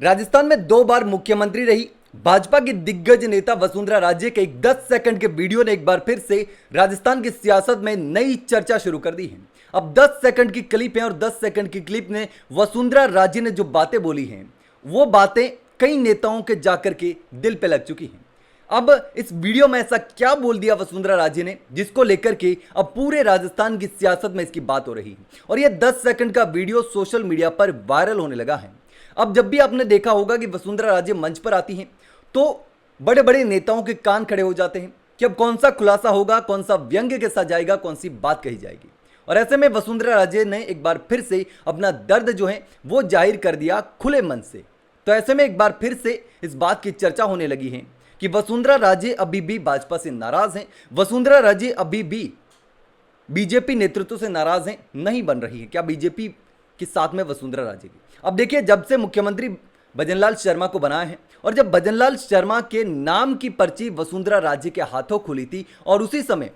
राजस्थान में 2 बार मुख्यमंत्री रही भाजपा की दिग्गज नेता वसुंधरा राजे के एक 10 सेकंड के वीडियो ने एक बार फिर से राजस्थान की सियासत में नई चर्चा शुरू कर दी है। अब 10 सेकंड की क्लिप है और 10 सेकंड की क्लिप में वसुंधरा राजे ने जो बातें बोली हैं वो बातें कई नेताओं के जाकर के दिल पे लग चुकी हैं। अब इस वीडियो में ऐसा क्या बोल दिया वसुंधरा राजे ने जिसको लेकर के अब पूरे राजस्थान की सियासत में इसकी बात हो रही है और यह 10 सेकंड का वीडियो सोशल मीडिया पर वायरल होने लगा है। अब जब भी आपने देखा होगा कि वसुंधरा राजे मंच पर आती हैं तो बड़े बड़े नेताओं के कान खड़े हो जाते हैं कि अब कौन सा खुलासा होगा, कौन सा व्यंग्य के साथ जाएगा, कौन सी बात कही जाएगी। और ऐसे में वसुंधरा राजे ने एक बार फिर से अपना दर्द जो है वो जाहिर कर दिया खुले मन से। तो ऐसे में एक बार फिर से इस बात की चर्चा होने लगी है कि वसुंधरा राजे अभी भी भाजपा से नाराज हैं, वसुंधरा राजे अभी भी बीजेपी नेतृत्व से नाराज हैं, नहीं बन रही है क्या बीजेपी के साथ में वसुंधरा राजे की। अब देखिए, जब से मुख्यमंत्री भजनलाल शर्मा को बनाया है और जब भजनलाल शर्मा के नाम की पर्ची वसुंधरा राजे के हाथों खुली थी और उसी समय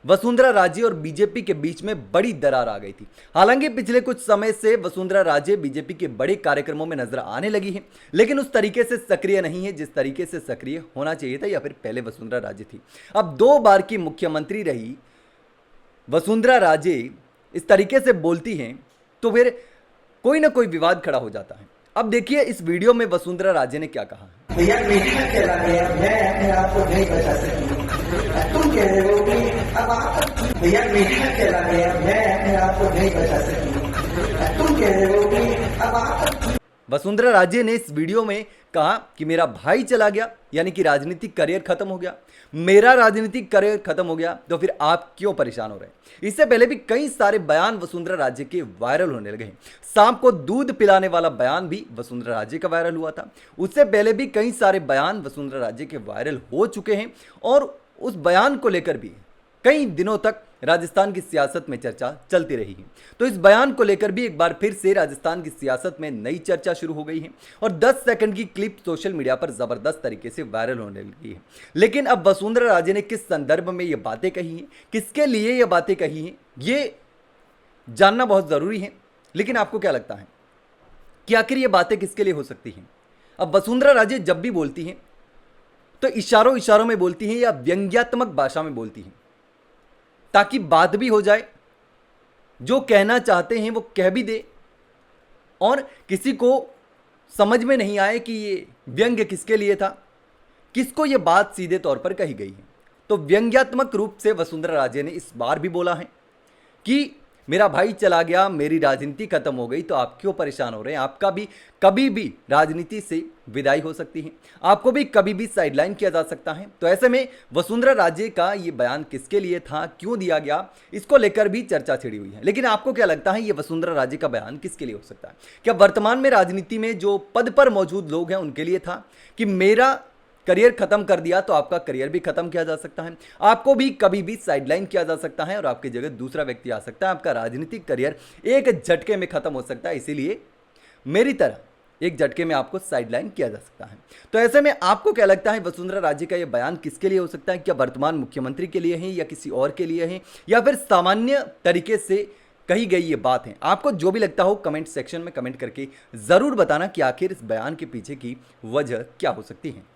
वसुंधरा राजे और बीजेपी के बीच में बड़ी दरार आ गई थी। हालांकि पिछले कुछ समय से वसुंधरा राजे बीजेपी के बड़े कार्यक्रमों में नजर आने लगी है, लेकिन उस तरीके से सक्रिय नहीं है जिस तरीके से सक्रिय होना चाहिए था या फिर पहले वसुंधरा राजे थी। अब 2 बार की मुख्यमंत्री रही वसुंधरा राजे इस तरीके से बोलती हैं तो फिर कोई ना कोई विवाद खड़ा हो जाता है। अब देखिए इस वीडियो में वसुंधरा राजे ने क्या कहा है। भैया मीडिया चला गया, मैं अपने आप को नहीं बचा सकी। तुम कह रहे हो कि अब आप भैया मीडिया चला गया, मैं अपने आप को नहीं बचा सकी। तुम कह रहे हो कि अब आप वसुंधरा राजे ने इस वीडियो में कहा कि मेरा भाई चला गया, यानी कि राजनीतिक करियर खत्म हो गया। मेरा राजनीतिक करियर खत्म हो गया तो फिर आप क्यों परेशान हो रहे हैं। इससे पहले भी कई सारे बयान वसुंधरा राजे के वायरल होने लगे हैं। सांप को दूध पिलाने वाला बयान भी वसुंधरा राजे का वायरल हुआ था। उससे पहले भी कई सारे बयान वसुंधरा राजे के वायरल हो चुके हैं और उस बयान को लेकर भी कई दिनों तक राजस्थान की सियासत में चर्चा चलती रही है। तो इस बयान को लेकर भी एक बार फिर से राजस्थान की सियासत में नई चर्चा शुरू हो गई है और 10 सेकंड की क्लिप सोशल मीडिया पर जबरदस्त तरीके से वायरल होने लगी है। लेकिन अब वसुंधरा राजे ने किस संदर्भ में ये बातें कही हैं, किसके लिए ये बातें कही हैं, ये जानना बहुत जरूरी है। लेकिन आपको क्या लगता है कि आखिर ये बातें किसके लिए हो सकती हैं। अब वसुंधरा राजे जब भी बोलती हैं तो इशारों इशारों में बोलती हैं या व्यंग्यात्मक भाषा में बोलती हैं ताकि बात भी हो जाए, जो कहना चाहते हैं वो कह भी दे और किसी को समझ में नहीं आए कि ये व्यंग्य किसके लिए था, किसको ये बात सीधे तौर पर कही गई है। तो व्यंग्यात्मक रूप से वसुंधरा राजे ने इस बार भी बोला है कि मेरा भाई चला गया, मेरी राजनीति खत्म हो गई तो आप क्यों परेशान हो रहे हैं। आपका भी कभी भी राजनीति से विदाई हो सकती है, आपको भी कभी भी साइडलाइन किया जा सकता है। तो ऐसे में वसुंधरा राजे का ये बयान किसके लिए था, क्यों दिया गया, इसको लेकर भी चर्चा छिड़ी हुई है। लेकिन आपको क्या लगता है ये वसुंधरा राजे का बयान किसके लिए हो सकता है। क्या वर्तमान में राजनीति में जो पद पर मौजूद लोग हैं उनके लिए था कि मेरा करियर खत्म कर दिया तो आपका करियर भी खत्म किया जा सकता है, आपको भी कभी भी साइडलाइन किया जा सकता है और आपकी जगह दूसरा व्यक्ति आ सकता है, आपका राजनीतिक करियर एक झटके में खत्म हो सकता है, इसीलिए मेरी तरह एक झटके में आपको साइडलाइन किया जा सकता है। तो ऐसे में आपको क्या लगता है वसुंधरा राजे का यह बयान किसके लिए हो सकता है। क्या वर्तमान मुख्यमंत्री के लिए है या किसी और के लिए है या फिर सामान्य तरीके से कही गई ये बात है। आपको जो भी लगता हो कमेंट सेक्शन में कमेंट करके जरूर बताना कि आखिर इस बयान के पीछे की वजह क्या हो सकती है।